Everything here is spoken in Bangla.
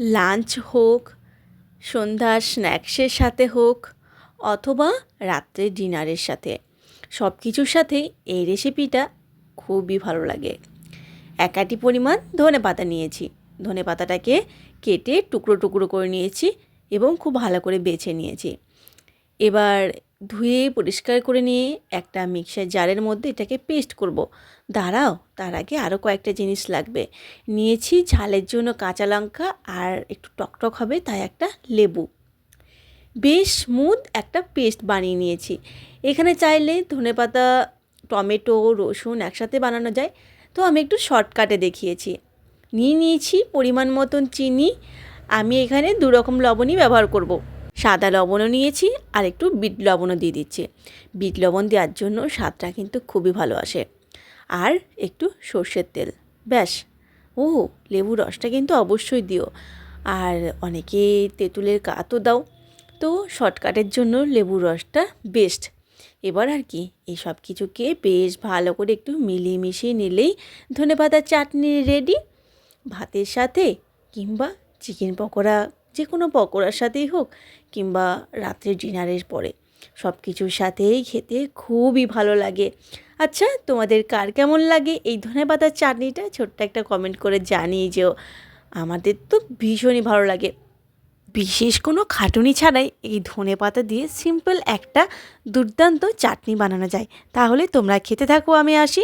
লাঞ্চ হোক, সন্ধ্যার স্ন্যাক্সের সাথে হোক, অথবা রাত্রের ডিনারের সাথে, সব কিছুর সাথেই এই রেসিপিটা খুবই ভালো লাগে। এক আটি পরিমাণ ধনেপাতা নিয়েছি। ধনেপাতাটাকে কেটে টুকরো টুকরো করে নিয়েছি এবং খুব ভালো করে বেছে নিয়েছি। এবার ধুয়ে পরিষ্কার করে নিয়ে একটা মিক্সার জারের মধ্যে এটাকে পেস্ট করব। দাঁড়াও, তার আগে আরও কয়েকটা জিনিস লাগবে। নিয়েছি ঝালের জন্য কাঁচা লঙ্কা, আর একটু টকটক হবে তাই একটা লেবু। বেশ স্মুথ একটা পেস্ট বানিয়ে নিয়েছি। এখানে চাইলে ধনেপাতা, টমেটো, রসুন একসাথে বানানো যায়, তো আমি একটু শর্টকাটে দেখিয়েছি। নিয়েছি পরিমাণ মতন চিনি। আমি এখানে 2 রকম লবণই ব্যবহার করব। সাদা লবণও নিয়েছি আর একটু বিট লবণও দিয়ে দিচ্ছি। বিট লবণ দেওয়ার জন্য স্বাদটা কিন্তু খুবই ভালো আসে। আর একটু সর্ষের তেল, ব্যাস। ও, লেবুর রসটা কিন্তু অবশ্যই দিও। আর অনেকে তেঁতুলের কাতও দাও, তো শর্টকাটের জন্য লেবুর রসটা বেস্ট। এবার আর কি এই সব কিছুকে বেশ ভালো করে একটু মিলিয়ে মিশিয়ে নিলেই ধনেপাতার চাটনি রেডি। ভাতের সাথে কিংবা চিকেন পকোড়া, যে কোনো পকোড়ার সাথেই হোক, কিংবা রাত্রে ডিনারের পরে, সব কিছুর সাথেই খেতে খুবই ভালো লাগে। আচ্ছা, তোমাদের কার কেমন লাগে এই ধনেপাতার চাটনিটা? ছোট্ট একটা কমেন্ট করে জানিয়ে যেও। আমাদের তো ভীষণই ভালো লাগে। বিশেষ কোনো খাটুনি ছাড়াই এই ধনেপাতা দিয়ে সিম্পল একটা দুর্দান্ত চাটনি বানানো যায়। তাহলে তোমরা খেতে থাকো, আমি আসি।